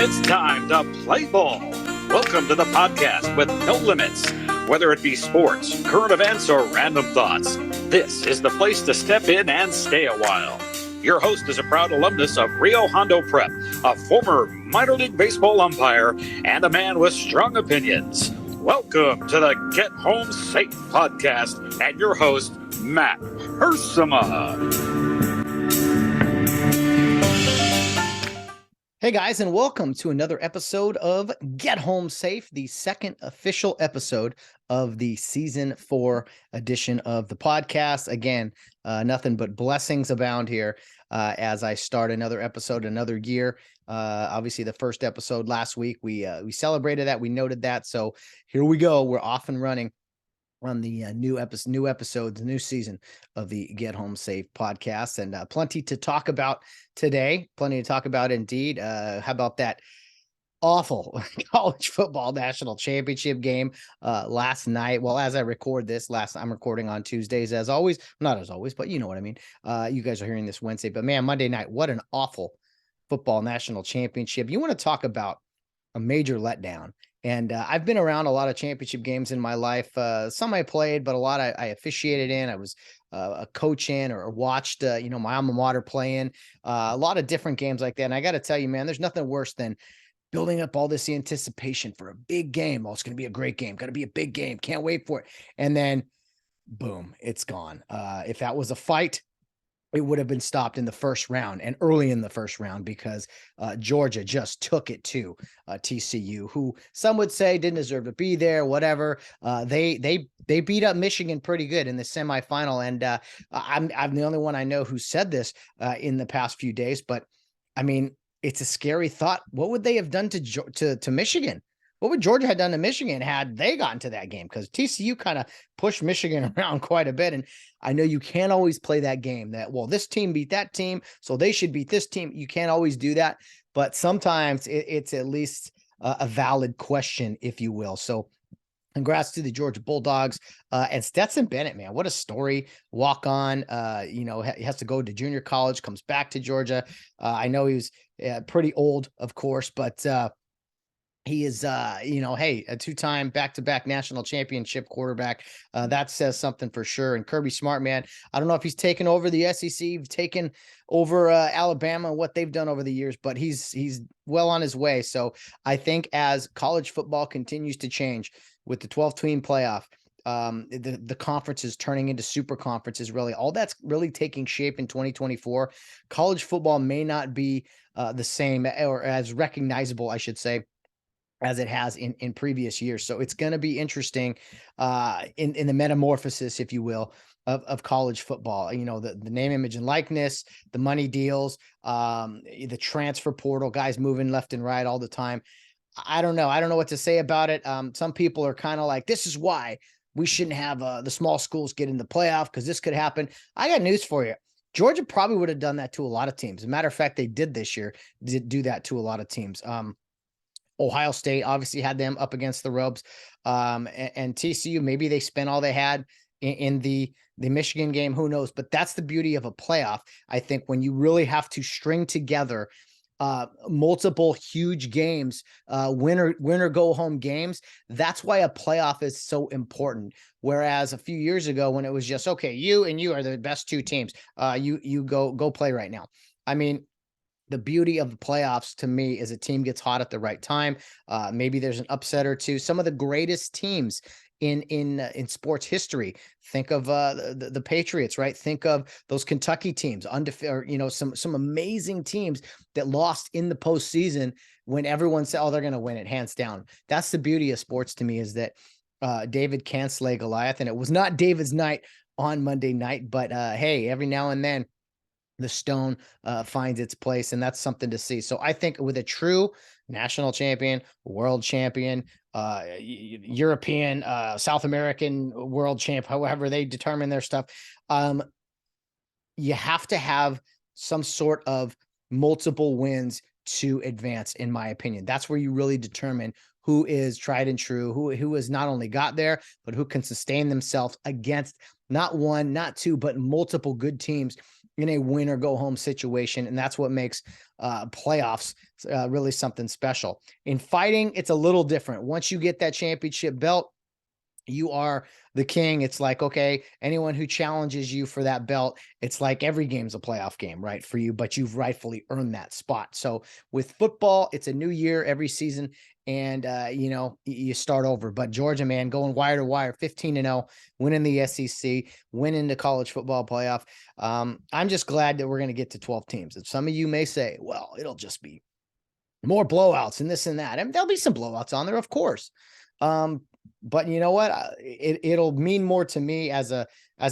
It's time to play ball. Welcome to the podcast with no limits. Whether it be sports, current events, or random thoughts, this is the place to step in and stay a while. Your host is a proud alumnus of Rio Hondo Prep, a former minor league baseball umpire, and a man with strong opinions. Welcome to the Get Home Safe podcast and your host, Matt Hersema. Hey guys, and welcome to another episode of Get Home Safe, the second official episode of the season 4 edition of the podcast. Again, nothing but blessings abound here as I start another episode, another year. Obviously, the first episode last week, we celebrated that, we noted that. So here we go. We're off and running on the new episodes, new season of the Get Home Safe podcast, and plenty to talk about today. Plenty to talk about indeed. How about that awful college football national championship game last night? Well, as I record this, I'm recording on Tuesdays as always. Not as always, but you know what I mean. You guys are hearing this Wednesday, but man, Monday night, what an awful football national championship. You want to talk about a major letdown. And I've been around a lot of championship games in my life. Some I played, but a lot I officiated in. I was a coach in or watched, my alma mater playing a lot of different games like that. And I got to tell you, man, there's nothing worse than building up all this anticipation for a big game. Oh, it's going to be a great game. Going to be a big game. Can't wait for it. And then, boom, it's gone. If that was a fight, it would have been stopped in the first round and early in the first round because Georgia just took it to TCU, who some would say didn't deserve to be there, whatever. They beat up Michigan pretty good in the semifinal. And I'm the only one I know who said this in the past few days. But I mean, it's a scary thought. What would they have done to Michigan? What would Georgia have done to Michigan had they gotten to that game? Because TCU kind of pushed Michigan around quite a bit. And I know you can't always play that game that, well, this team beat that team, so they should beat this team. You can't always do that. But sometimes it's at least a valid question, if you will. So congrats to the Georgia Bulldogs and Stetson Bennett, man. What a story. Walk on, he has to go to junior college, comes back to Georgia. I know he was pretty old, of course, but he is, a two-time back-to-back national championship quarterback. That says something for sure. And Kirby Smart, man, I don't know if he's taken over the SEC, taken over Alabama, what they've done over the years, but he's well on his way. So I think as college football continues to change with the 12-team playoff, the conferences turning into super conferences, really, all that's really taking shape in 2024. College football may not be the same or as recognizable, I should say, as it has in previous years. So it's going to be interesting in the metamorphosis, if you will, of college football. You know, the name, image, and likeness, the money deals, the transfer portal, guys moving left and right all the time. I don't know. I don't know what to say about it. Some people are kind of like, this is why we shouldn't have the small schools get in the playoff because this could happen. I got news for you. Georgia probably would have done that to a lot of teams. As a matter of fact, they did this year, did do that to a lot of teams. Ohio State obviously had them up against the ropes. And TCU, maybe they spent all they had in the Michigan game. Who knows? But that's the beauty of a playoff. I think when you really have to string together multiple huge games, winner go home games. That's why a playoff is so important. Whereas a few years ago when it was just, okay, you and you are the best two teams, you go play right now. I mean, the beauty of the playoffs to me is a team gets hot at the right time. Maybe there's an upset or two. Some of the greatest teams in sports history. Think of the Patriots, right? Think of those Kentucky teams, some amazing teams that lost in the postseason when everyone said, "Oh, they're going to win it hands down." That's the beauty of sports to me, is that David can slay Goliath, and it was not David's night on Monday night, but hey, every now and then the stone finds its place, and that's something to see. So I think with a true national champion, world champion, European, South American world champ, however they determine their stuff, you have to have some sort of multiple wins to advance, in my opinion. That's where you really determine who is tried and true, who has not only got there, but who can sustain themselves against not one, not two, but multiple good teams in a win or go home situation. And that's what makes playoffs really something special. In fighting, it's a little different. Once you get that championship belt, you are the king. It's like, okay, anyone who challenges you for that belt, it's like every game's a playoff game, right, for you, but you've rightfully earned that spot. So with football, it's a new year every season, and you start over. But Georgia, man, going wire to wire, 15-0, winning the SEC, winning the college football playoff. I'm just glad that we're going to get to 12 teams. And some of you may say, well, it'll just be more blowouts and this and that. And there'll be some blowouts on there, of course. But you know what? It'll mean more to me as a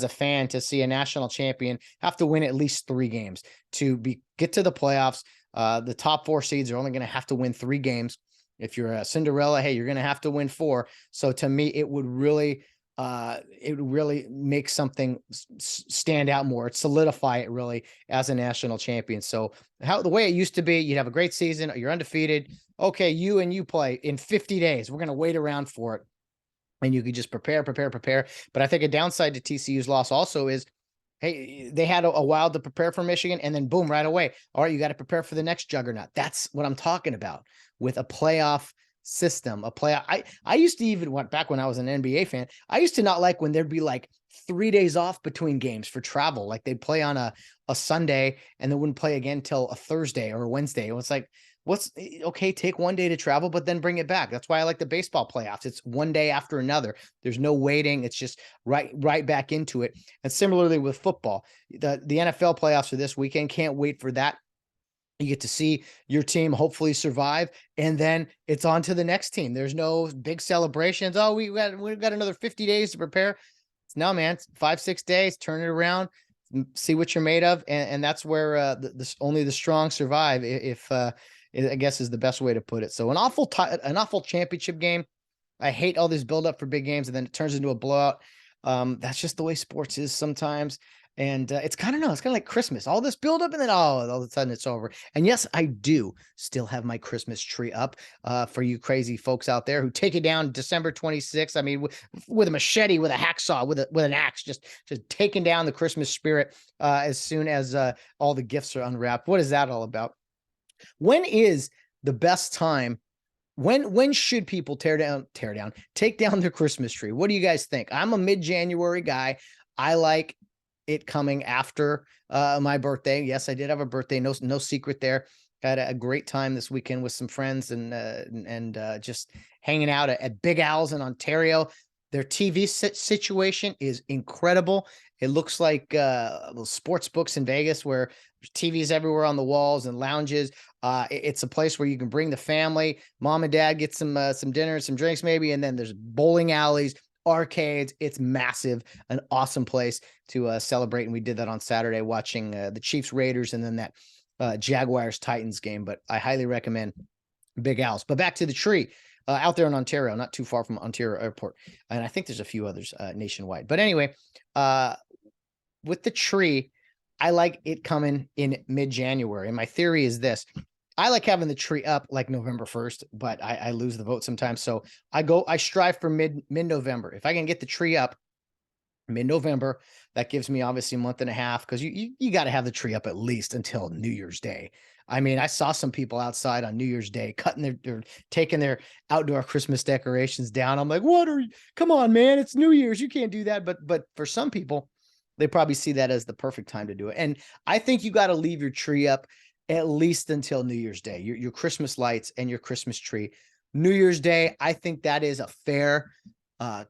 fan to see a national champion have to win at least 3 games to get to the playoffs. The top 4 seeds are only going to have to win 3 games. If you're a Cinderella, hey, you're going to have to win 4. So to me, it would really make something stand out more. It solidify it really as a national champion. So the way it used to be, you'd have a great season, you're undefeated. Okay, you play in 50 days. We're going to wait around for it. And you could just prepare. But I think a downside to TCU's loss also is, hey, they had a while to prepare for Michigan, and then boom, right away. All right, you got to prepare for the next juggernaut. That's what I'm talking about with a playoff system. I used to even back when I was an NBA fan, I used to not like when there'd be like 3 days off between games for travel. Like they'd play on a Sunday and they wouldn't play again till a Thursday or a Wednesday. It was like, okay, take 1 day to travel, but then bring it back. That's why I like the baseball playoffs. It's 1 day after another. There's no waiting. It's just right back into it. And similarly with football, the NFL playoffs for this weekend, can't wait for that. You get to see your team hopefully survive, and then it's on to the next team. There's no big celebrations. Oh, we've got another 50 days to prepare. No, man, it's 5-6 days, turn it around, see what you're made of. And that's where only the strong survive, if I guess is the best way to put it. So an awful championship game. I hate all this build up for big games, and then it turns into a blowout. That's just the way sports is sometimes. And it's kind of like Christmas, all this build up, and then all of a sudden it's over. And yes, I do still have my Christmas tree up for you crazy folks out there who take it down December 26th. I mean, with a machete, with a hacksaw, with an axe, just taking down the Christmas spirit as soon as all the gifts are unwrapped. What is that all about? When is the best time? When should people take down their Christmas tree? What do you guys think? I'm a mid-January guy. I like it coming after my birthday. Yes, I did have a birthday. No secret there. Had a great time this weekend with some friends and just hanging out at Big Al's in Ontario. Their TV situation is incredible. It looks like sports books in Vegas where there's TVs everywhere on the walls and lounges. It's a place where you can bring the family, mom and dad, get some dinner, some drinks maybe, and then there's bowling alleys, arcades. It's massive, an awesome place to celebrate. And we did that on Saturday, watching the Chiefs Raiders and then that Jaguars Titans game. But I highly recommend Big Al's. But back to the tree. Out there in Ontario, not too far from Ontario Airport. And I think there's a few others nationwide. But anyway, with the tree, I like it coming in mid-January. And my theory is this. I like having the tree up like November 1st, but I lose the vote sometimes. So I strive for mid-November. If I can get the tree up mid-November, that gives me obviously a month and a half, because you got to have the tree up at least until New Year's Day. I mean, I saw some people outside on New Year's Day taking their outdoor Christmas decorations down. I'm like, come on, man, it's New Year's. You can't do that. But for some people, they probably see that as the perfect time to do it. And I think you got to leave your tree up at least until New Year's Day, your Christmas lights and your Christmas tree. New Year's Day, I think that is a fair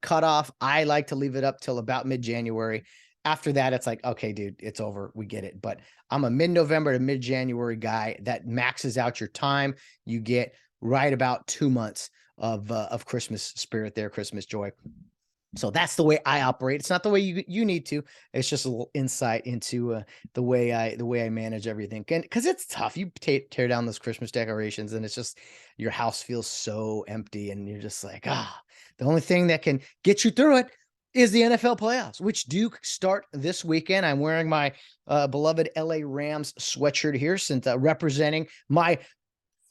cutoff. I like to leave it up till about mid-January. After that, it's like, okay, dude, it's over. We get it. But I'm a mid-November to mid-January guy. That maxes out your time. You get right about 2 months of Christmas spirit there, Christmas joy. So that's the way I operate. It's not the way you need to. It's just a little insight into the way I manage everything. And because it's tough, you tear down those Christmas decorations, and it's just your house feels so empty, and you're just like, the only thing that can get you through it is the NFL playoffs, which do start this weekend. I'm wearing my beloved LA Rams sweatshirt here, since representing my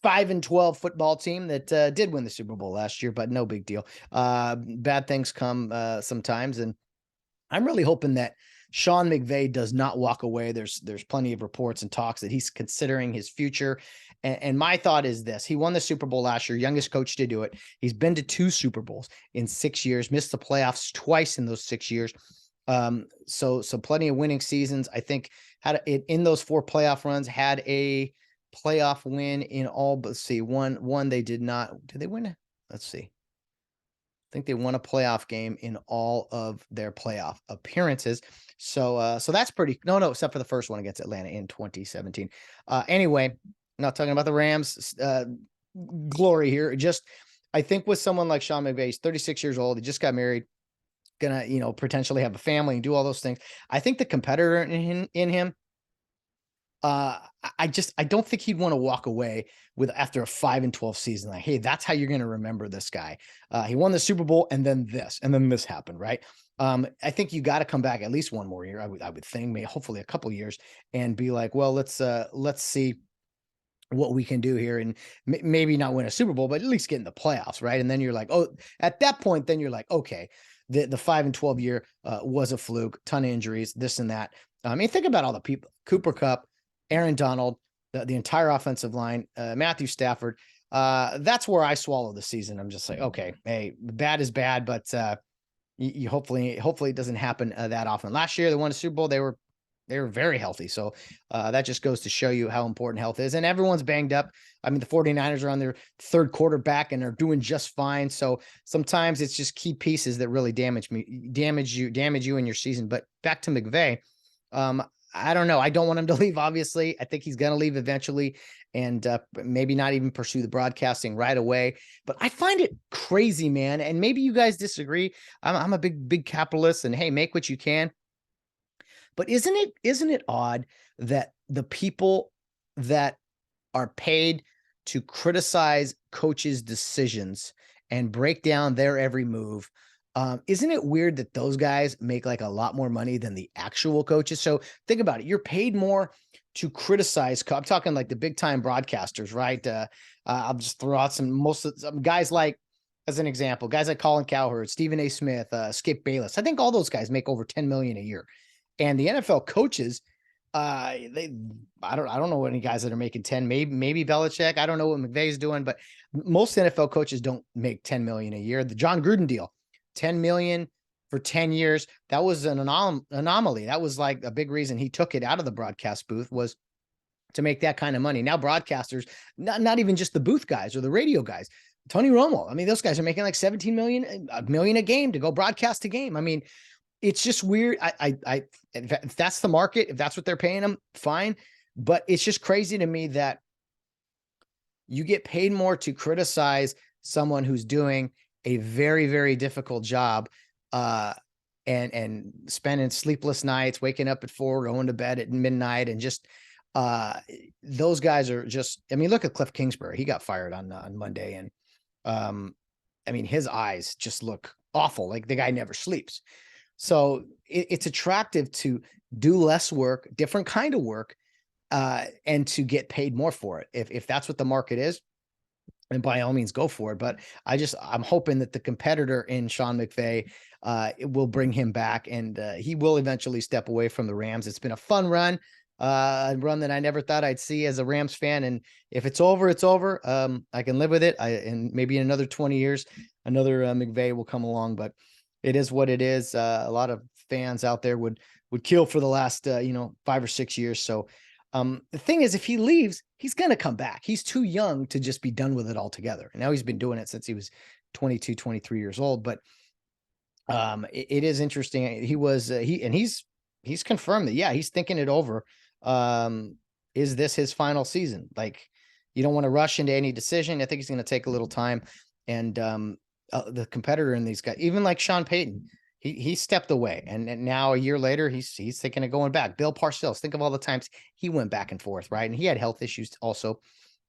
5-12 football team that did win the Super Bowl last year, but no big deal. Bad things come sometimes, and I'm really hoping that Sean McVay does not walk away. There's plenty of reports and talks that he's considering his future. And my thought is this: he won the Super Bowl last year, youngest coach to do it. He's been to 2 Super Bowls in 6 years, missed the playoffs twice in those 6 years. So plenty of winning seasons. I think had it in those 4 playoff runs, had a playoff win in all, but see, one they did not. Did they win? Let's see. I think they won a playoff game in all of their playoff appearances. So that's pretty, no, except for the first one against Atlanta in 2017. Anyway, not talking about the Rams glory here. Just, I think with someone like Sean McVay, he's 36 years old. He just got married, gonna, potentially have a family and do all those things. I think the competitor in him, I don't think he'd want to walk away with after a 5-12 season. Like, hey, that's how you're going to remember this guy. He won the Super Bowl and then this happened, right? I think you got to come back at least one more year. I would think, maybe hopefully a couple years, and be like, well, let's see what we can do here, and maybe not win a Super Bowl, but at least get in the playoffs, right? And then you're like, oh, at that point, then you're like, okay, the 5-12 year was a fluke, ton of injuries, this and that. I mean, think about all the people: Cooper Kupp, Aaron Donald, the entire offensive line, Matthew Stafford. That's where I swallow the season. I'm just like, okay, hey, bad is bad, but you hopefully it doesn't happen that often. Last year, they won a Super Bowl. They were very healthy. So that just goes to show you how important health is. And everyone's banged up. I mean, the 49ers are on their 3rd quarterback and they're doing just fine. So sometimes it's just key pieces that really damage you in your season. But back to McVay. I don't know. I don't want him to leave, obviously. I think he's going to leave eventually, and maybe not even pursue the broadcasting right away. But I find it crazy, man. And maybe you guys disagree. I'm a big capitalist, and hey, make what you can. But isn't it odd that the people that are paid to criticize coaches' decisions and break down their every move, isn't it weird that those guys make like a lot more money than the actual coaches? So think about it. You're paid more to criticize. I'm talking like the big time broadcasters, right? I'll just throw out some guys like, as an example, guys like Colin Cowherd, Stephen A. Smith, Skip Bayless. I think all those guys make over $10 million a year. And the NFL coaches, I don't know any guys that are making 10, maybe Belichick. I don't know what McVay's doing, but most NFL coaches don't make 10 million a year. The John Gruden deal, 10 million for 10 years. That was an anomaly. That was like a big reason he took it out of the broadcast booth, was to make that kind of money. Now broadcasters, not even just the booth guys or the radio guys, Tony Romo. I mean, those guys are making like 17 million, a million a game to go broadcast a game. I mean, it's just weird. If that's the market, if that's what they're paying them, fine. But it's just crazy to me that you get paid more to criticize someone who's doing a very, very difficult job, and spending sleepless nights, waking up at 4, going to bed at midnight, and just those guys are just. I mean, look at Cliff Kingsbury. He got fired on Monday, and I mean, his eyes just look awful. Like the guy never sleeps. So it's attractive to do less work, different kind of work, and to get paid more for it. If that's what the market is, and by all means go for it. But I'm hoping that the competitor in Sean McVay will bring him back, and he will eventually step away from the Rams. It's been a fun run, a run that I never thought I'd see as a Rams fan. And if it's over, it's over. I can live with it. And maybe in another 20 years, another McVay will come along, but it is what it is. A lot of fans out there would kill for the last 5 or 6 years. So the thing is, if he leaves, he's going to come back. He's too young to just be done with it altogether. And now he's been doing it since he was 22, 23 years old. But it is interesting. He's confirmed that, yeah, he's thinking it over. Is this his final season? Like, you don't want to rush into any decision. I think he's going to take a little time. And the competitor in these guys, even like Sean Payton, he stepped away, and now a year later, he's thinking of going back. Bill Parcells, think of all the times he went back and forth, right? And he had health issues also,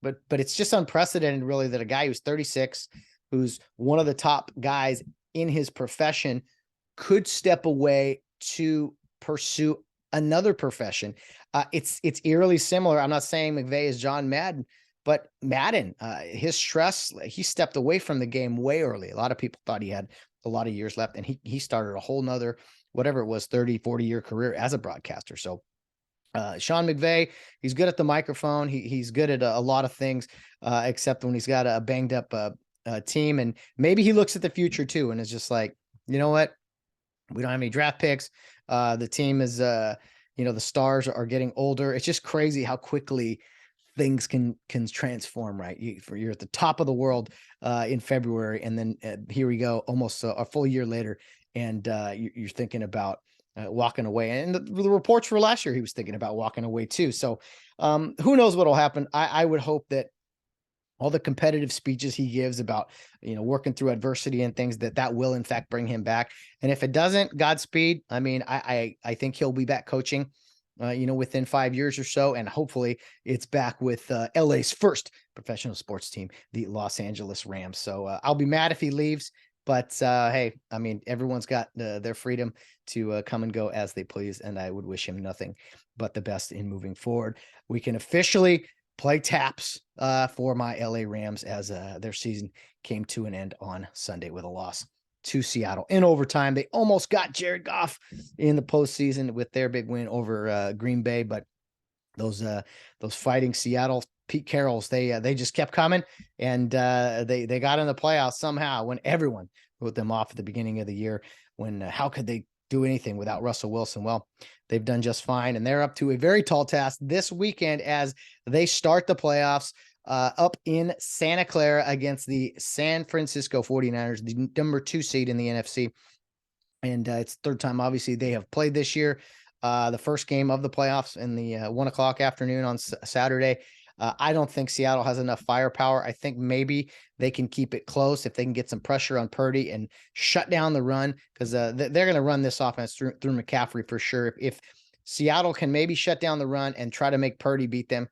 but it's just unprecedented, really, that a guy who's 36, who's one of the top guys in his profession, could step away to pursue another profession. It's eerily similar. I'm not saying McVay is John Madden, but Madden, his stress, he stepped away from the game way early. A lot of people thought he had a lot of years left, and he started a whole nother whatever it was, 30, 40-year career as a broadcaster. So Sean McVay, he's good at the microphone. He's good at a lot of things, except when he's got a banged up team. And maybe he looks at the future too, and it's just like, you know what? We don't have any draft picks. The team is, the stars are getting older. It's just crazy how quickly things can transform, right? You're at the top of the world in February, and then here we go, almost a full year later, and you're thinking about walking away. And the reports for last year, he was thinking about walking away too. So who knows what'll happen? I would hope that all the competitive speeches he gives about, working through adversity and things, that will in fact bring him back. And if it doesn't, Godspeed. I mean, I think he'll be back coaching, within 5 years or so. And hopefully it's back with LA's first professional sports team, the Los Angeles Rams. So I'll be mad if he leaves, but hey, I mean, everyone's got their freedom to come and go as they please. And I would wish him nothing but the best in moving forward. We can officially play taps for my LA Rams as their season came to an end on Sunday with a loss to Seattle in overtime. They almost got Jared Goff in the postseason with their big win over Green Bay, but those fighting Seattle Pete Carrolls, they just kept coming, and they got in the playoffs somehow when everyone wrote them off at the beginning of the year. When how could they do anything without Russell Wilson? Well, they've done just fine, and they're up to a very tall task this weekend as they start the playoffs up in Santa Clara against the San Francisco 49ers, the number 2 seed in the NFC. And it's third time, obviously, they have played this year. The first game of the playoffs in the 1:00 afternoon on Saturday. I don't think Seattle has enough firepower. I think maybe they can keep it close if they can get some pressure on Purdy and shut down the run, because they're going to run this offense through McCaffrey for sure. If Seattle can maybe shut down the run and try to make Purdy beat them,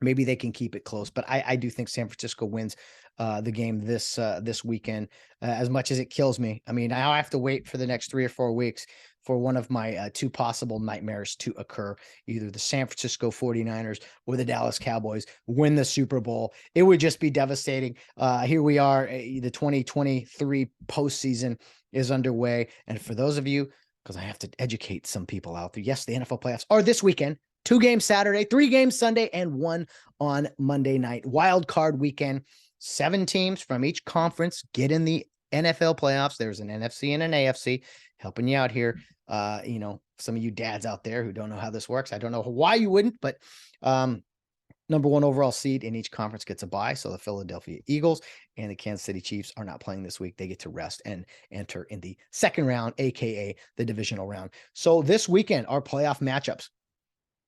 maybe they can keep it close. But I do think San Francisco wins the game this weekend, as much as it kills me. I mean, I have to wait for the next 3 or 4 weeks for one of my 2 possible nightmares to occur. Either the San Francisco 49ers or the Dallas Cowboys win the Super Bowl. It would just be devastating. Here we are. The 2023 postseason is underway. And for those of you, because I have to educate some people out there, yes, the NFL playoffs are this weekend. 2 games Saturday, 3 games Sunday, and 1 on Monday night. Wild card weekend. 7 teams from each conference get in the NFL playoffs. There's an NFC and an AFC helping you out here. Some of you dads out there who don't know how this works. I don't know why you wouldn't, but number 1 overall seed in each conference gets a bye. So the Philadelphia Eagles and the Kansas City Chiefs are not playing this week. They get to rest and enter in the second round, aka the divisional round. So this weekend, our playoff matchups.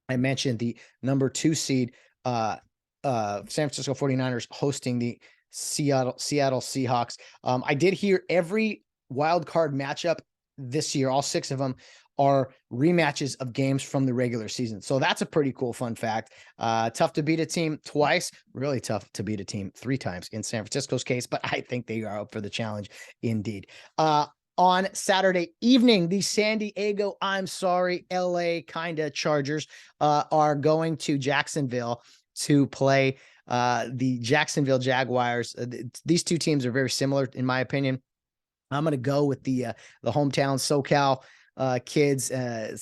I mentioned the number 2 seed, San Francisco 49ers hosting the Seattle Seahawks. I did hear every wild card matchup this year, all 6 of them, are rematches of games from the regular season. So that's a pretty cool fun fact. Tough to beat a team twice, really tough to beat a team 3 times in San Francisco's case, but I think they are up for the challenge indeed. On Saturday evening, the LA kinda Chargers are going to Jacksonville to play the Jacksonville Jaguars. These 2 teams are very similar, in my opinion. I'm going to go with the hometown SoCal kids,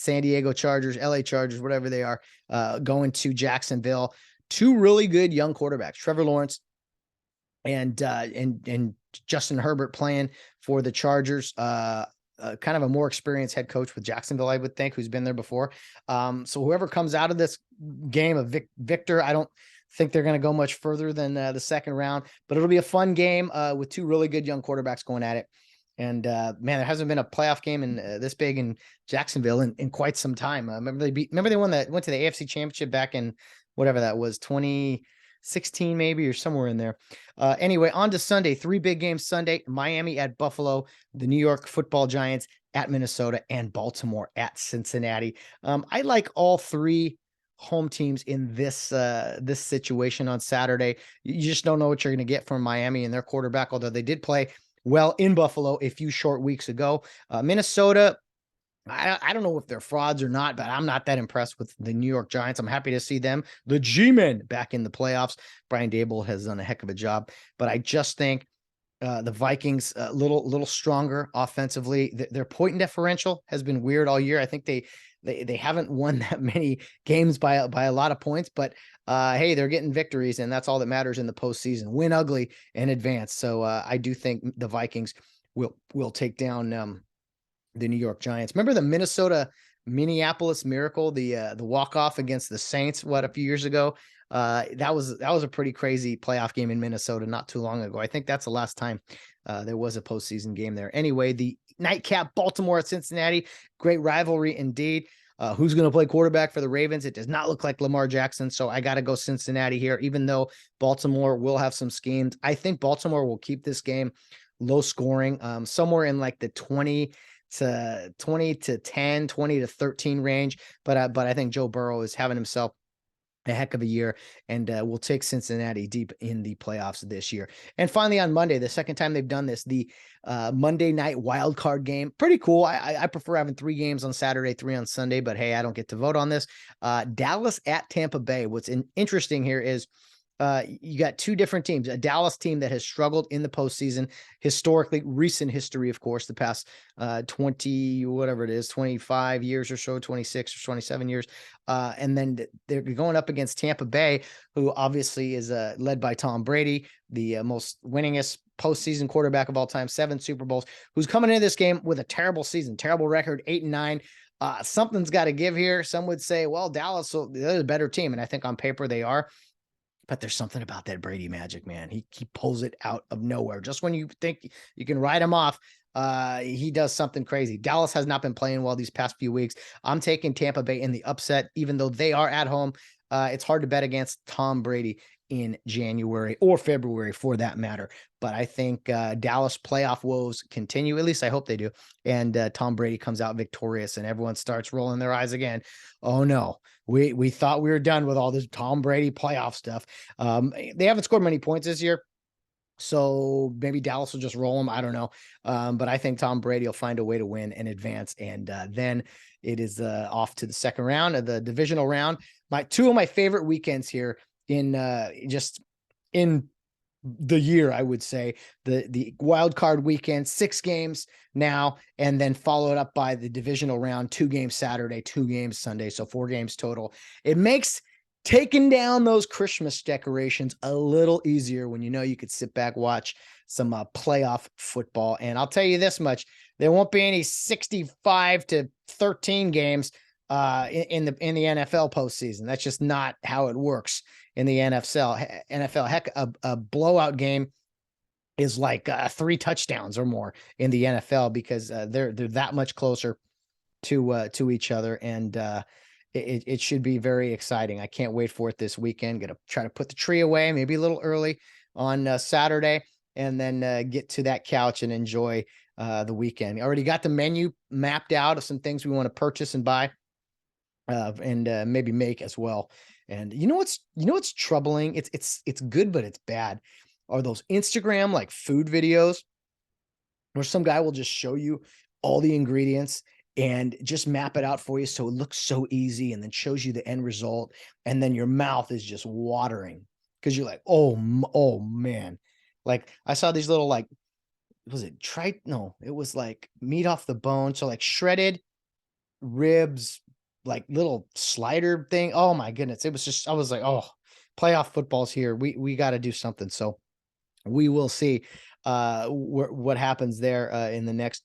San Diego Chargers, LA Chargers, whatever they are, going to Jacksonville. 2 really good young quarterbacks, Trevor Lawrence and Justin Herbert, playing for the Chargers. Kind of a more experienced head coach with Jacksonville, I would think, who's been there before. So whoever comes out of this game of victor, I don't think they're going to go much further than the second round, but it'll be a fun game with 2 really good young quarterbacks going at it. And man, there hasn't been a playoff game in this big in Jacksonville in quite some time. Remember they went to the AFC Championship back in whatever that was, 2016 maybe, or somewhere in there. Anyway, on to Sunday. 3 big games Sunday: Miami at Buffalo, the New York Football Giants at Minnesota, and Baltimore at Cincinnati. I like all 3 home teams in this situation on Saturday. You just don't know what you're going to get from Miami and their quarterback, although they did play well in Buffalo a few short weeks ago. Minnesota, I don't know if they're frauds or not, but I'm not that impressed with the New York Giants. I'm happy to see them, the G-Men, back in the playoffs. Brian Dable has done a heck of a job, but I just think The Vikings a little stronger offensively. Their point differential has been weird all year. I think they haven't won that many games by a lot of points, but hey, they're getting victories, and that's all that matters in the postseason. Win ugly and advance. So I do think the Vikings will take down the New York Giants. Remember the Minneapolis Miracle, the walk-off against the Saints, a few years ago? That was a pretty crazy playoff game in Minnesota not too long ago. I think that's the last time there was a postseason game there. Anyway, the nightcap, Baltimore at Cincinnati, great rivalry indeed. Who's going to play quarterback for the Ravens? It does not look like Lamar Jackson, so I got to go Cincinnati here, even though Baltimore will have some schemes. I think Baltimore will keep this game low scoring, somewhere in like the 20 to 10, 20 to 13 range. But I think Joe Burrow is having himself a heck of a year, and we'll take Cincinnati deep in the playoffs this year. And finally, on Monday, the second time they've done this, the Monday night wild card game. Pretty cool. I prefer having 3 games on Saturday, 3 on Sunday, but hey, I don't get to vote on this. Dallas at Tampa Bay. What's interesting here is you got 2 different teams, a Dallas team that has struggled in the postseason historically, recent history, of course, the past 20, whatever it is, 25 years or so, 26 or 27 years. And then they're going up against Tampa Bay, who obviously is led by Tom Brady, the most winningest postseason quarterback of all time, 7 Super Bowls, who's coming into this game with a terrible season, terrible record, 8-9. Something's got to give here. Some would say, well, Dallas, they're a better team. And I think on paper they are. But there's something about that Brady magic, man. He pulls it out of nowhere. Just when you think you can write him off, he does something crazy. Dallas has not been playing well these past few weeks. I'm taking Tampa Bay in the upset, even though they are at home. It's hard to bet against Tom Brady in January or February for that matter. But I think Dallas playoff woes continue. At least I hope they do. And Tom Brady comes out victorious and everyone starts rolling their eyes again. Oh no, we thought we were done with all this Tom Brady playoff stuff. They haven't scored many points this year, so maybe Dallas will just roll them. I don't know. But I think Tom Brady will find a way to win and advance. And then it is off to the second round of the divisional round. 2 of my favorite weekends here in the year, I would say the wild card weekend, 6 games now, and then followed up by the divisional round, 2 games Saturday, 2 games Sunday. So 4 games total. It makes taking down those Christmas decorations a little easier when you could sit back, watch some playoff football. And I'll tell you this much, there won't be any 65-13 games in the NFL postseason. That's just not how it works in the NFL. Heck, a blowout game is like 3 touchdowns or more in the NFL because they're that much closer to each other, and it should be very exciting. I can't wait for it this weekend. Gonna try to put the tree away, maybe a little early on Saturday, and then get to that couch and enjoy the weekend. I already got the menu mapped out of some things we want to purchase and buy. And maybe make as well. And what's troubling? It's good, but it's bad. Are those Instagram like food videos where some guy will just show you all the ingredients and just map it out for you so it looks so easy, and then shows you the end result, and then your mouth is just watering because you're like, oh man. Like I saw these little it was like meat off the bone, so like shredded ribs, like little slider thing. Oh my goodness. It was just, I was like, oh, playoff football's here. We got to do something. So we will see what happens there in the next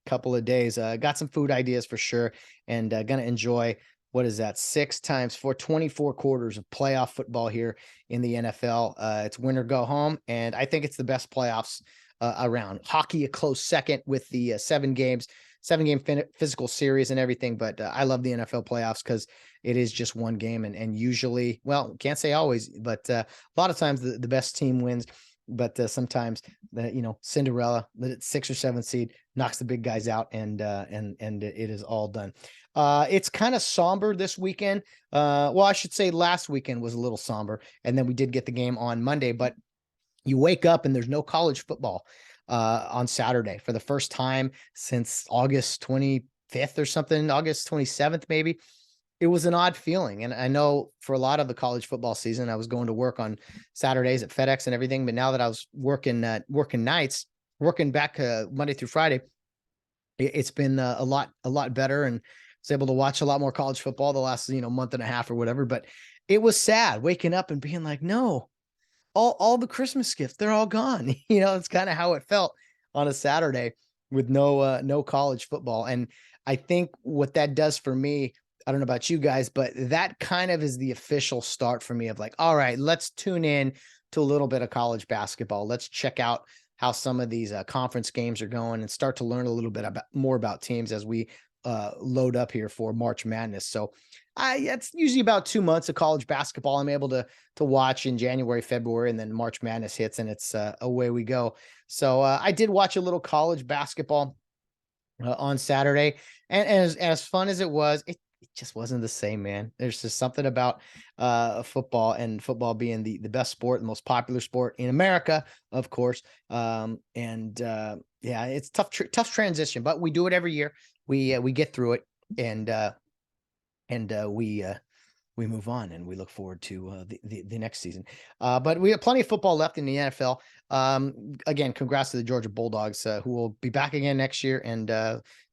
couple of days. Got some food ideas for sure, and gonna enjoy, what is that, 6 times 4, 24 quarters of playoff football here in the NFL. It's win or go home, and I think it's the best playoffs around. Hockey a close second with the 7-game physical series and everything. But I love the NFL playoffs because it is just one game, and usually, well, can't say always, but a lot of times the best team wins. But sometimes Cinderella, the 6 or 7 seed, knocks the big guys out, and it is all done. It's kind of somber this weekend. Well, I should say last weekend was a little somber, and then we did get the game on Monday, but you wake up and there's no college football on Saturday for the first time since August 25th or something, August 27th, maybe. it was an odd feeling. And I know for a lot of the college football season, I was going to work on Saturdays at FedEx and everything. But now that I was working nights, working back Monday through Friday, it's been a lot better, and was able to watch a lot more college football the last month and a half or whatever. But it was sad waking up and being like, no, all the Christmas gifts, they're all gone. It's kind of how it felt on a Saturday with no college football. And I think what that does for me, I don't know about you guys, but that kind of is the official start for me of like, all right, let's tune in to a little bit of college basketball. Let's check out how some of these conference games are going and start to learn a little bit more about teams as we load up here for March Madness. So it's usually about 2 months of college basketball I'm able to watch in January, February, and then March Madness hits and it's away we go. So I did watch a little college basketball on Saturday, and as fun as it was, it just wasn't the same, man. There's just something about football, and football being the best sport, the most popular sport in America, of course. Yeah, it's tough transition, but we do it every year. We get through it, and we move on, and we look forward to the next season. But we have plenty of football left in the NFL. Again, congrats to the Georgia Bulldogs, who will be back again next year, and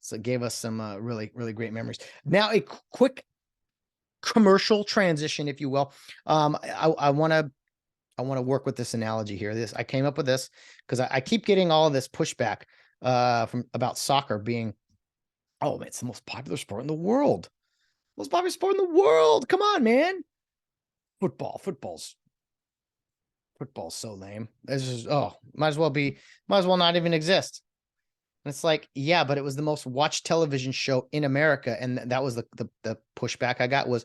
so gave us some really, really great memories. Now, a quick commercial transition, if you will. I want to work with this analogy here. I came up with this because I keep getting all of this pushback from about soccer being, oh, man, it's the most popular sport in the world. Most popular sport in the world. Come on, man. Football's so lame. This is might as well not even exist. And it's like, yeah, but it was the most watched television show in America, and that was the pushback I got was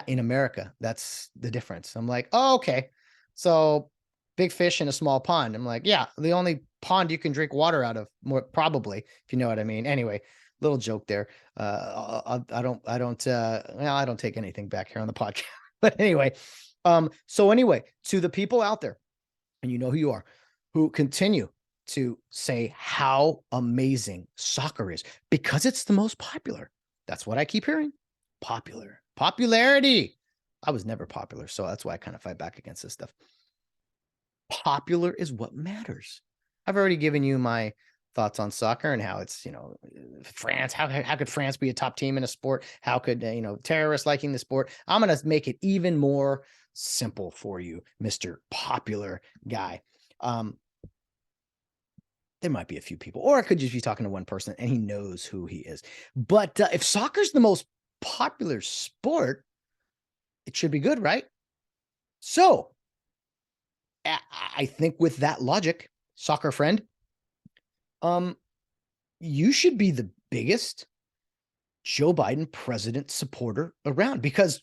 in America. That's the difference. I'm like, oh, okay. So big fish in a small pond. I'm like, yeah, the only pond you can drink water out of, more probably, if you know what I mean. Anyway, little joke there. I don't take anything back here on the podcast. But anyway, to the people out there, and you know who you are, who continue to say how amazing soccer is because it's the most popular. That's what I keep hearing. Popularity. I was never popular, so that's why I kind of fight back against this stuff. Popular is what matters. I've already given you my thoughts on soccer and how it's, France. How could France be a top team in a sport? How could, terrorists liking the sport? I'm going to make it even more simple for you, Mr. Popular guy. There might be a few people, or I could just be talking to one person and he knows who he is. But if soccer's the most popular sport, it should be good, right? So I think with that logic, soccer friend, you should be the biggest Joe Biden president supporter around, because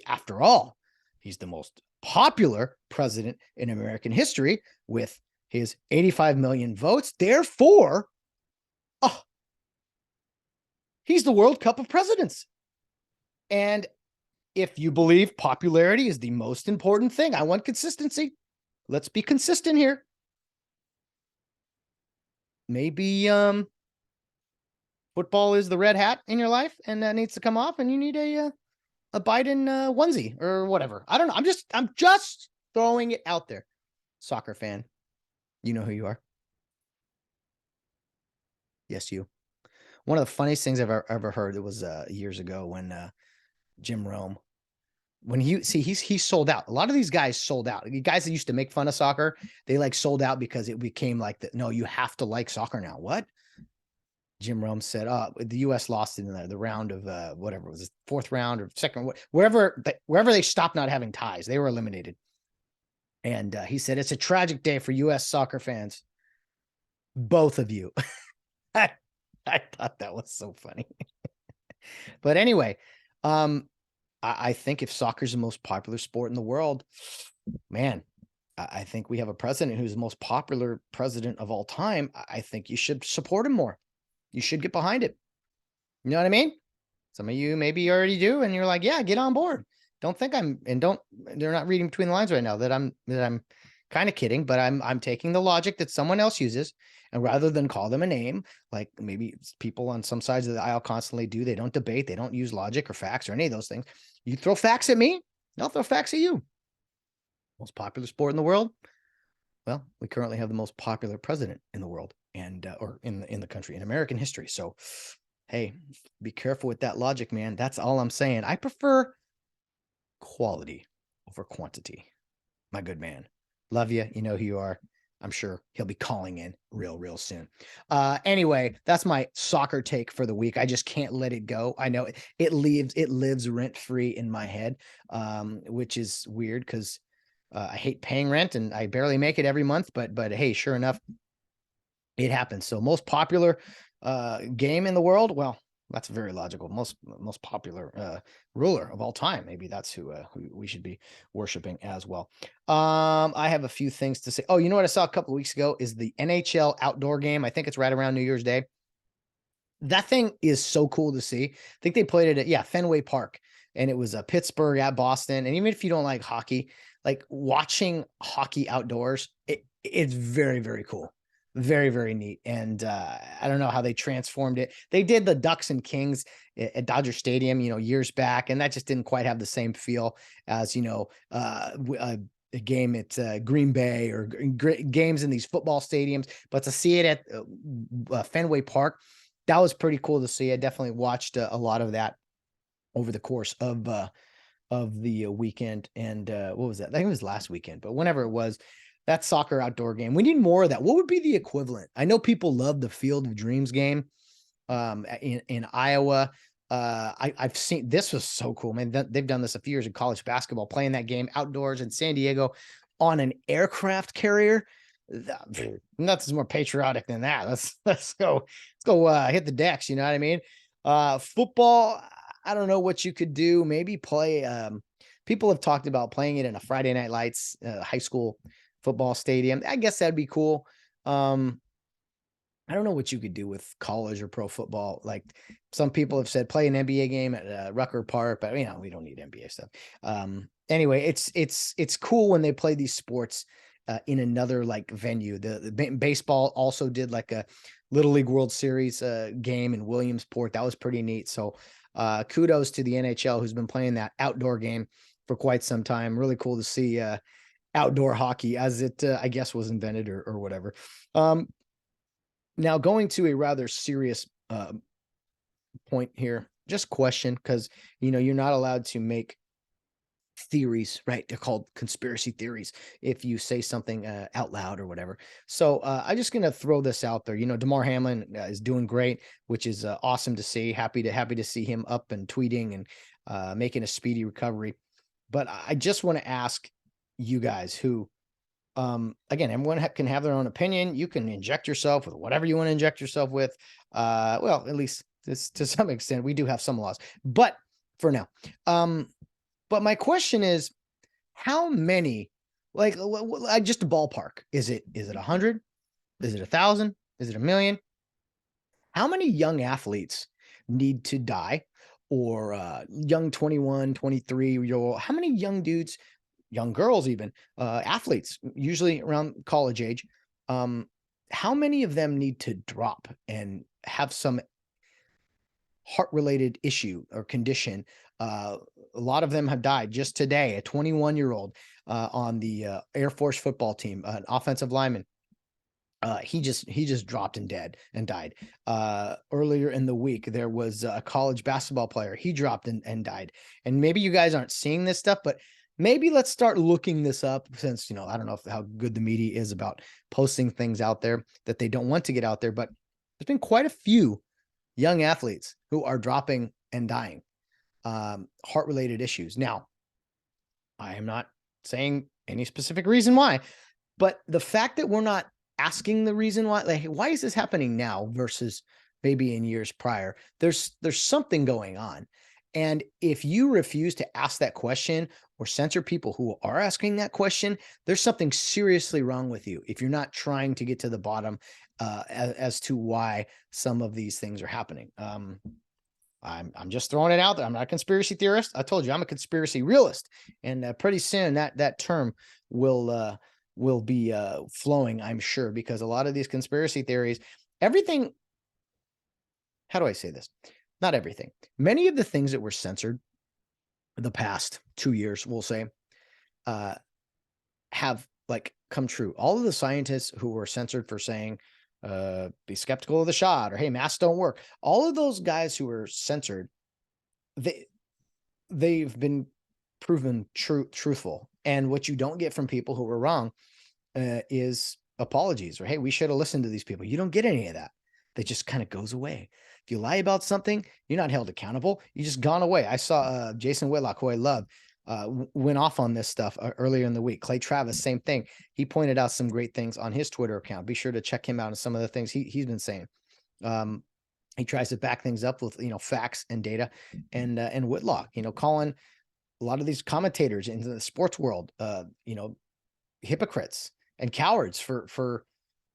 after all, he's the most popular president in American history with his 85 million votes. Therefore, he's the World Cup of presidents. And if you believe popularity is the most important thing, I want consistency. Let's be consistent here. Maybe football is the red hat in your life, and that needs to come off, and you need a Biden onesie or whatever. I don't know. I'm just throwing it out there. Soccer fan, you know who you are. Yes, you. One of the funniest things I've ever heard, it was years ago when Jim Rome, when he's sold out. A lot of these guys sold out. The guys that used to make fun of soccer, they sold out because it became like no, you have to like soccer now. What? Jim Rome said, the U.S. lost in the round of whatever it was, fourth round or second, wherever they stopped not having ties, they were eliminated. And he said, it's a tragic day for U.S. soccer fans. Both of you. I thought that was so funny. But anyway, I think if soccer is the most popular sport in the world, man, I think we have a president who's the most popular president of all time. I think you should support him more. You should get behind it. You know what I mean? Some of you maybe already do, and you're like, yeah, get on board. Don't think they're not reading between the lines right now that I'm kind of kidding, but I'm taking the logic that someone else uses, and rather than call them a name, like maybe people on some sides of the aisle constantly do, they don't debate, they don't use logic or facts or any of those things. You throw facts at me, I'll throw facts at you. Most popular sport in the world? Well, we currently have the most popular president in the world, and or in the country, in American history. So, hey, be careful with that logic, man. That's all I'm saying. I prefer quality over quantity. My good man. Love you. You know who you are. I'm sure he'll be calling in real soon. Anyway, that's my soccer take for the week. I just can't let it go. I know it lives rent free in my head, which is weird because I hate paying rent and I barely make it every month. But hey, sure enough, it happens. So most popular game in the world. Well, that's very logical. Most popular ruler of all time. Maybe that's who we should be worshiping as well. I have a few things to say. Oh, you know what I saw a couple of weeks ago is the NHL outdoor game. I think it's right around New Year's Day. That thing is so cool to see. I think they played it at Fenway Park, and it was Pittsburgh at Boston. And even if you don't like hockey, like watching hockey outdoors, it's very cool. Very neat. And I don't know how they transformed it. They did the Ducks and Kings at Dodger Stadium, years back, and that just didn't quite have the same feel as, a game at Green Bay or games in these football stadiums. But to see it at Fenway Park, that was pretty cool to see. I definitely watched a lot of that over the course of the weekend. And what was that? I think it was last weekend, but whenever it was, that soccer outdoor game. We need more of that. What would be the equivalent? I know people love the Field of Dreams game in Iowa. I've seen, this was so cool, man. They've done this a few years in college basketball, playing that game outdoors in San Diego on an aircraft carrier. Nothing's more patriotic than that. Let's go hit the decks. You know what I mean? Football, I don't know what you could do. Maybe play. People have talked about playing it in a Friday Night Lights high school football stadium. I guess that'd be cool. I don't know what you could do with college or pro football. Like some people have said, play an NBA game at Rucker Park, but we don't need NBA stuff. Anyway, it's cool when they play these sports in another like venue. The baseball also did like a Little League World Series game in Williamsport. That was pretty neat. So kudos to the NHL, who's been playing that outdoor game for quite some time. Really cool to see outdoor hockey as it, I guess, was invented or whatever. Now going to a rather serious point here, just question, because, you're not allowed to make theories, right? They're called conspiracy theories if you say something out loud or whatever. So I'm just going to throw this out there. DeMar Hamlin is doing great, which is awesome to see. Happy to see him up and tweeting and making a speedy recovery. But I just want to ask you guys who, again, everyone can have their own opinion. You can inject yourself with whatever you want to inject yourself with. Well, at least to some extent, we do have some laws, but for now, but my question is, how many, like just a ballpark, is it 100? Is it 1,000? Is it 1,000,000? How many young athletes need to die, or young 21, 23-year-old, how many young dudes, young girls, even athletes, usually around college age, how many of them need to drop and have some heart-related issue or condition? A lot of them have died. Just today, a 21-year-old on the Air Force football team, an offensive lineman, he just dropped and died. Earlier in the week, there was a college basketball player. He dropped and died. And maybe you guys aren't seeing this stuff, but maybe let's start looking this up, since, I don't know how good the media is about posting things out there that they don't want to get out there, but there's been quite a few young athletes who are dropping and dying, heart-related issues. Now, I am not saying any specific reason why, but the fact that we're not asking the reason why, like, why is this happening now versus maybe in years prior? There's something going on. And if you refuse to ask that question or censor people who are asking that question, there's something seriously wrong with you if you're not trying to get to the bottom as to why some of these things are happening. I'm just throwing it out there. I'm not a conspiracy theorist. I told you I'm a conspiracy realist, and pretty soon that term will will be flowing, I'm sure, because a lot of these conspiracy theories, everything, how do I say this? Not everything. Many of the things that were censored the past 2 years, we'll say, uh, have like come true. All of the scientists who were censored for saying, be skeptical of the shot, or hey, masks don't work. All of those guys who were censored, they've been proven truthful. And what you don't get from people who were wrong is apologies, or hey, we should have listened to these people. You don't get any of that. That just kind of goes away. If you lie about something, you're not held accountable. You just gone away. I saw Jason Whitlock, who I love, went off on this stuff earlier in the week. Clay Travis, same thing. He pointed out some great things on his Twitter account. Be sure to check him out and some of the things he's been saying. He tries to back things up with, facts and data. And Whitlock, calling a lot of these commentators in the sports world, hypocrites and cowards for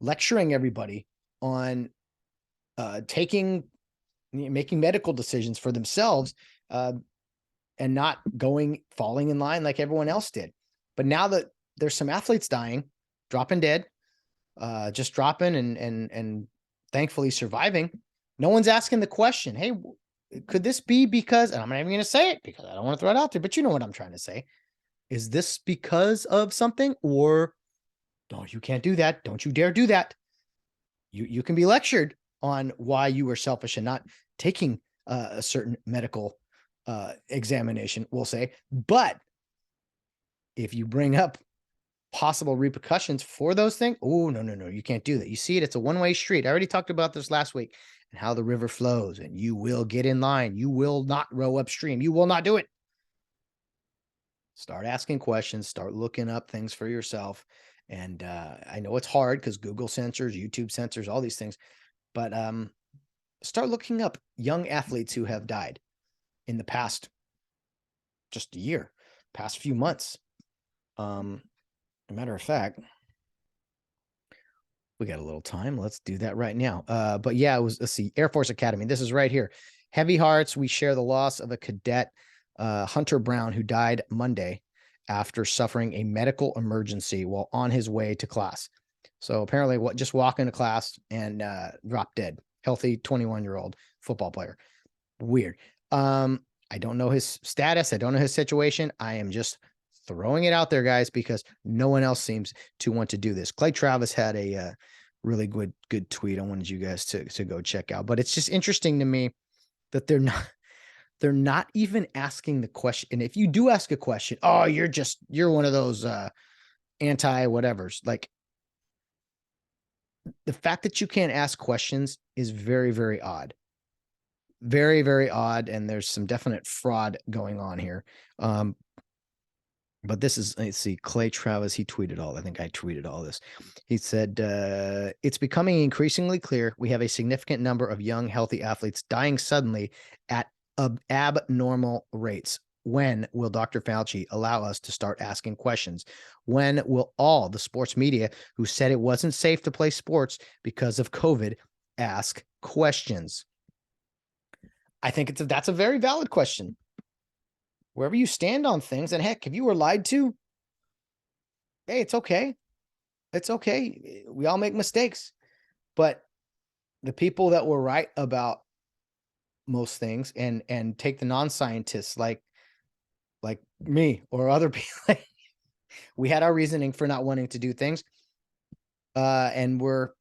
lecturing everybody on making medical decisions for themselves, and not falling in line like everyone else did. But now that there's some athletes dying, dropping dead, just dropping and thankfully surviving, no one's asking the question, hey, could this be because, and I'm not even going to say it because I don't want to throw it out there, but you know what I'm trying to say. Is this because of something, or no, you can't do that. Don't you dare do that. You can be lectured on why you were selfish and not taking a certain medical examination, we'll say. But if you bring up possible repercussions for those things, oh, no, you can't do that. You see it, it's a one-way street. I already talked about this last week and how the river flows, and you will get in line. You will not row upstream. You will not do it. Start asking questions, start looking up things for yourself. And I know it's hard because Google censors, YouTube censors, all these things, but start looking up young athletes who have died in the past just a year, past few months. A matter of fact, we got a little time. Let's do that right now. But yeah, let's see, Air Force Academy. This is right here. Heavy hearts. We share the loss of a cadet, Hunter Brown, who died Monday after suffering a medical emergency while on his way to class. So apparently just walking to class and dropped dead. Healthy 21-year-old football player. Weird. I don't know his status. I don't know his situation. I am just throwing it out there, guys, because no one else seems to want to do this. Clay Travis had a really good tweet I wanted you guys to go check out. But it's just interesting to me that they're not even asking the question. And if you do ask a question, oh, you're one of those anti-whatevers. Like, the fact that you can't ask questions is very, very odd. Very, very odd. And there's some definite fraud going on here. But this is, let's see, Clay Travis, he tweeted I think I tweeted all this. He said, it's becoming increasingly clear we have a significant number of young, healthy athletes dying suddenly at abnormal rates. When will Dr. Fauci allow us to start asking questions? When will all the sports media who said it wasn't safe to play sports because of COVID ask questions? I think that's a very valid question. Wherever you stand on things, and heck, if you were lied to, hey, it's okay. It's okay. We all make mistakes. But the people that were right about most things and take the non-scientists like me or other people, we had our reasoning for not wanting to do things. And we're,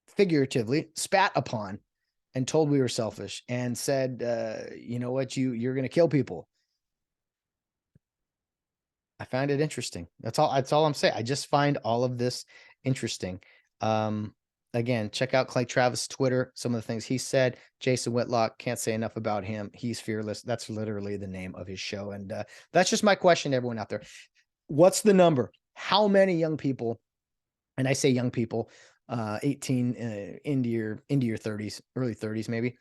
figuratively spat upon and told we were selfish and said, you know what, you're going to kill people. I find it interesting. That's all I'm saying. I just find all of this interesting. Again, check out Clay Travis' Twitter, some of the things he said. Jason Whitlock, can't say enough about him. He's fearless. That's literally the name of his show. And that's just my question to everyone out there. What's the number? How many young people, and I say young people, 18 into your 30s, early 30s maybe,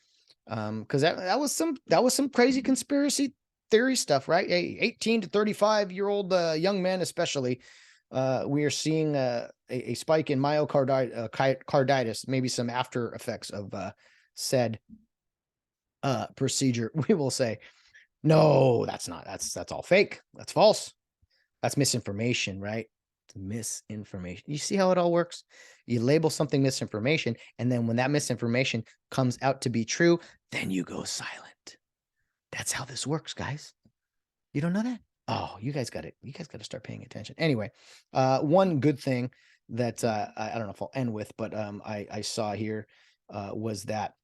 because that was some crazy conspiracy theory stuff, right? 18 to 35-year-old young men especially, we are seeing a spike in myocarditis, maybe some after effects of said procedure. We will say, no, that's all fake. That's false. That's misinformation, right? misinformation. You see how it all works? You label something misinformation, and then when that misinformation comes out to be true, then you go silent. That's how this works, guys. You don't know that? Oh, you guys got to start paying attention. Anyway, one good thing that I don't know if I'll end with, but I saw here was that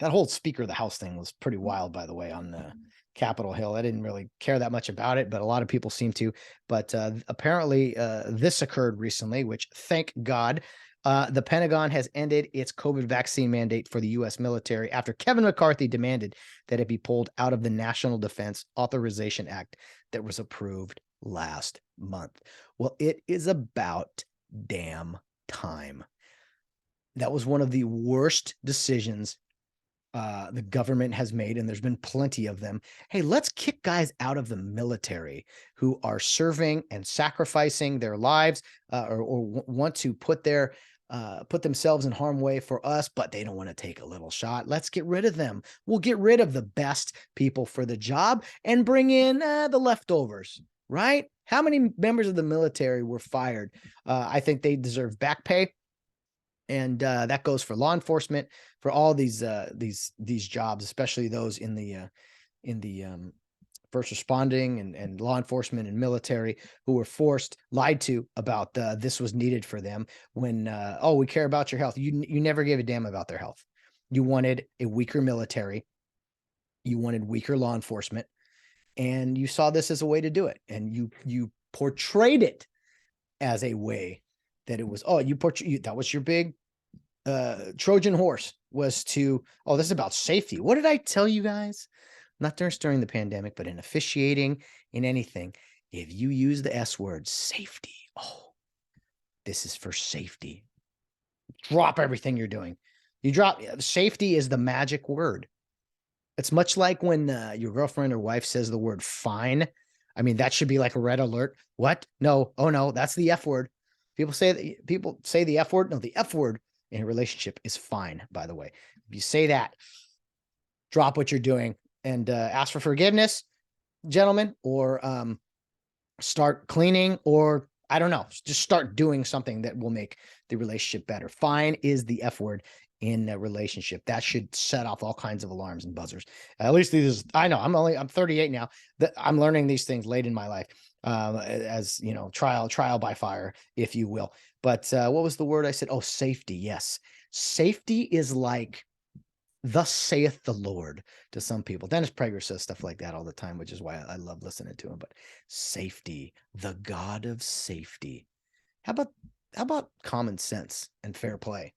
whole Speaker of the House thing was pretty wild, by the way, on Capitol Hill. I didn't really care that much about it, but a lot of people seem to. But apparently, this occurred recently, which, thank God, the Pentagon has ended its COVID vaccine mandate for the U.S. military after Kevin McCarthy demanded that it be pulled out of the National Defense Authorization Act that was approved last month. Well, it is about damn time. That was one of the worst decisions the government has made, and there's been plenty of them. Hey, let's kick guys out of the military who are serving and sacrificing their lives or want to put themselves in harm's way for us, but they don't want to take a little shot. Let's get rid of them. We'll get rid of the best people for the job and bring in the leftovers, right? How many members of the military were fired? I think they deserve back pay. And that goes for law enforcement, for all these jobs, especially those in the first responding and law enforcement and military who were lied to about this was needed for them when, we care about your health. You never gave a damn about their health. You wanted a weaker military. You wanted weaker law enforcement. And you saw this as a way to do it. And you portrayed it as a way that it was, that was your big Trojan horse, was to, this is about safety. What did I tell you guys? Not just during the pandemic, but in officiating, in anything. If you use the S word, safety, this is for safety. Drop everything you're doing. Safety is the magic word. It's much like when your girlfriend or wife says the word fine. I mean, that should be like a red alert. What? No. Oh no, that's the F word. People say the F word. No, the F word in a relationship is fine, by the way. If you say that, drop what you're doing and ask for forgiveness, gentlemen, or start cleaning, or I don't know, just start doing something that will make the relationship better. Fine is the F word in a relationship. That should set off all kinds of alarms and buzzers. At least I know I'm 38 now. I'm learning these things late in my life. As you know, trial by fire, if you will. But what was the word I said? Oh, safety. Yes. Safety is like, thus saith the Lord to some people. Dennis Prager says stuff like that all the time, which is why I love listening to him. But safety, the God of safety. How about common sense and fair play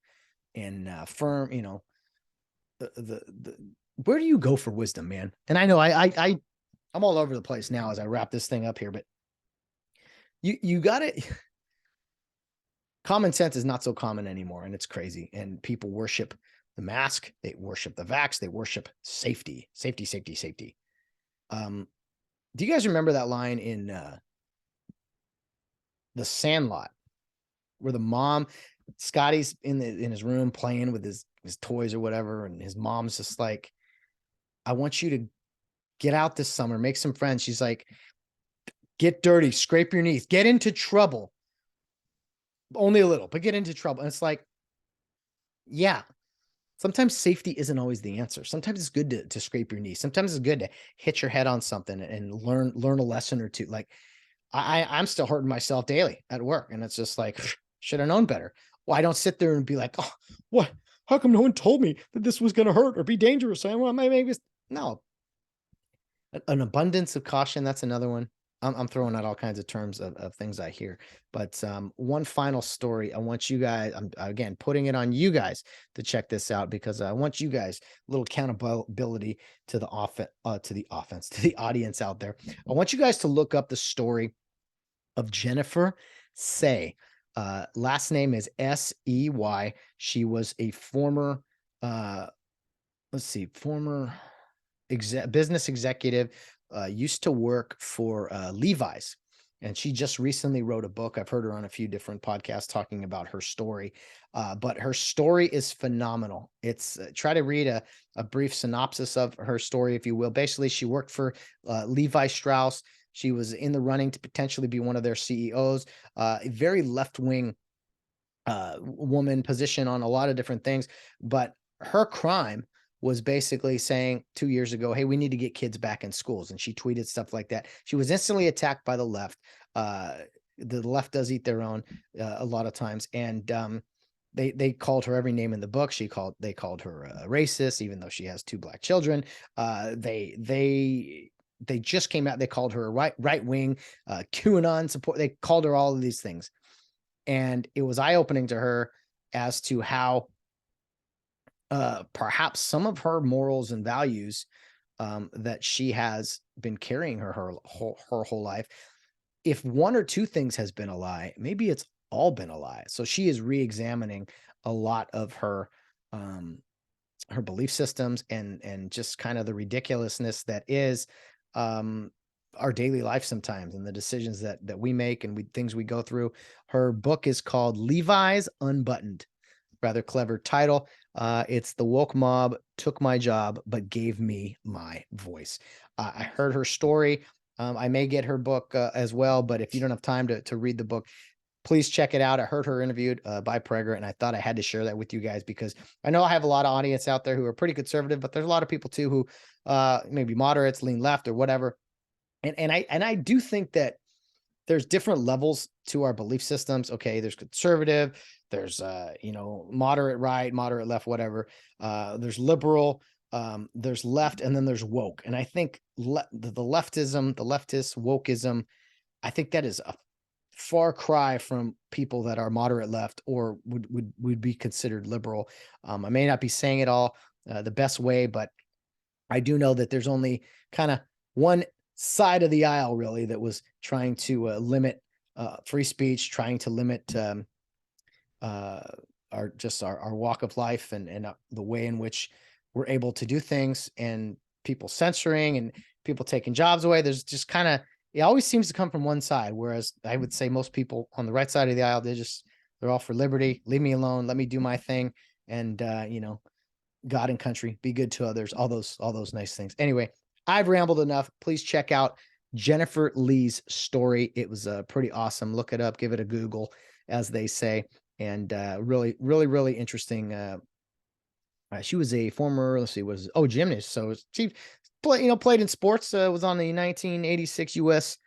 and firm, where do you go for wisdom, man? And I know I'm all over the place now as I wrap this thing up here, but you got it. Common sense is not so common anymore, and it's crazy. And people worship the mask, they worship the vax, they worship safety. Do you guys remember that line in The Sandlot, where the mom, Scotty's in his room playing with his toys or whatever, and his mom's just like, I want you to get out this summer, make some friends. She's like, get dirty, scrape your knees, get into trouble. Only a little, but get into trouble. And it's like, yeah, sometimes safety isn't always the answer. Sometimes it's good to scrape your knees. Sometimes it's good to hit your head on something and learn a lesson or two. Like I'm still hurting myself daily at work. And it's just like, should have known better. Well, I don't sit there and be like, oh, what? How come no one told me that this was going to hurt or be dangerous? No. An abundance of caution. That's another one. I'm throwing out all kinds of terms of things I hear, but one final story. I want you guys, I'm again putting it on you guys to check this out, because I want you guys a little accountability to the audience out there. I want you guys to look up the story of Jennifer Say. Last name is S-E-Y. She was a former, business executive, used to work for Levi's, and she just recently wrote a book. I've heard her on a few different podcasts talking about her story, but her story is phenomenal. It's try to read a brief synopsis of her story, if you will. Basically, she worked for Levi Strauss. She was in the running to potentially be one of their CEOs, a very left-wing woman position on a lot of different things. But her crime was basically saying 2 years ago, hey, we need to get kids back in schools. And she tweeted stuff like that. She was instantly attacked by the left. The left does eat their own a lot of times. And they called her every name in the book. They called her racist, even though she has 2 black children. They just came out. They called her a right wing QAnon support. They called her all of these things. And it was eye-opening to her as to how perhaps some of her morals and values that she has been carrying her whole life, if 1 or 2 things has been a lie, maybe it's all been a lie. So she is re-examining a lot of her belief systems and just kind of the ridiculousness that is our daily life sometimes, and the decisions that we make and things we go through. Her book is called Levi's Unbuttoned. Rather clever title. It's The Woke Mob Took My Job, but Gave Me My Voice. I heard her story. I may get her book as well, but if you don't have time to read the book, please check it out. I heard her interviewed by Prager, and I thought I had to share that with you guys because I know I have a lot of audience out there who are pretty conservative, but there's a lot of people too who maybe moderates, lean left or whatever. And I do think that there's different levels to our belief systems. Okay, there's conservative, there's moderate right, moderate left, whatever. There's liberal, there's left, and then there's woke. And I think the leftism, the leftist wokeism, I think that is a far cry from people that are moderate left or would be considered liberal. I may not be saying it all the best way, but I do know that there's only kind of one side of the aisle really that was trying to limit free speech, trying to limit our walk of life and the way in which we're able to do things, and people censoring and people taking jobs away. There's just kind of, it always seems to come from one side. Whereas I would say most people on the right side of the aisle, they're all for liberty. Leave me alone. Let me do my thing. And, God and country, be good to others, all those nice things. Anyway, I've rambled enough. Please check out Jennifer Lee's story. It was pretty awesome. Look it up, give it a Google, as they say. And really, really, really interesting. She was a former, gymnast. So she played in sports, was on the 1986 U.S.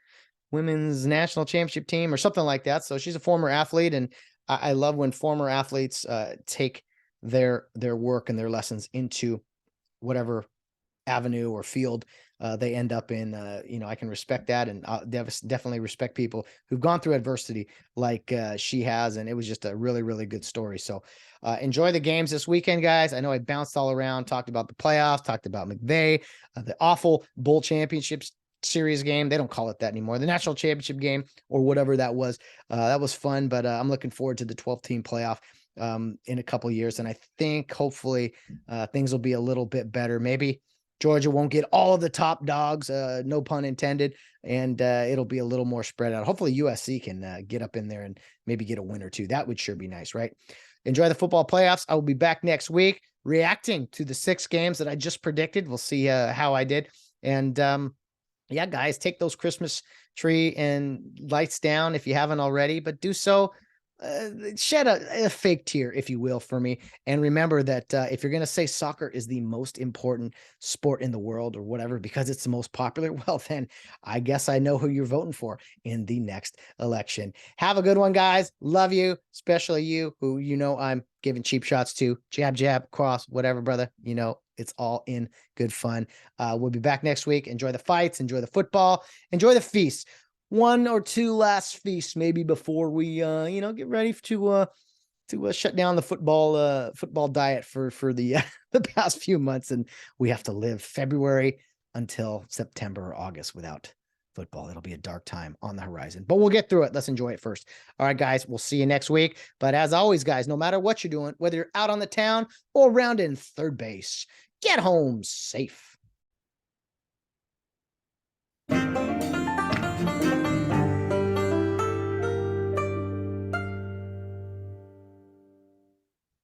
Women's National Championship team or something like that. So she's a former athlete. And I love when former athletes take their work and their lessons into whatever avenue or field they end up in. I can respect that, and definitely respect people who've gone through adversity like she has. And it was just a really, really good story. So enjoy the games this weekend, guys. I know I bounced all around, talked about the playoffs, talked about McVay, the awful bowl championships series game. They don't call it that anymore. The national championship game or whatever that was. That was fun, but I'm looking forward to the 12-team playoff in a couple of years. And I think hopefully things will be a little bit better. Maybe Georgia won't get all of the top dogs, no pun intended, and it'll be a little more spread out. Hopefully USC can get up in there and maybe get a win or two. That would sure be nice, right? Enjoy the football playoffs. I will be back next week reacting to the 6 games that I just predicted. We'll see how I did. And yeah, guys, take those Christmas tree and lights down if you haven't already, but do so. Shed a fake tear, if you will, for me. And remember that if you're going to say soccer is the most important sport in the world or whatever, because it's the most popular, well, then I guess I know who you're voting for in the next election. Have a good one, guys. Love you, especially you who I'm giving cheap shots to. Jab, jab, cross, whatever, brother. It's all in good fun. We'll be back next week. Enjoy the fights. Enjoy the football. Enjoy the feast. 1 or 2 last feasts maybe before we get ready to shut down the football diet for the the past few months, and we have to live February until September or August without football. It'll be a dark time on the horizon, but we'll get through it. Let's enjoy it first. All right, guys, we'll see you next week. But as always, guys, no matter what you're doing, whether you're out on the town or around in third base, get home safe.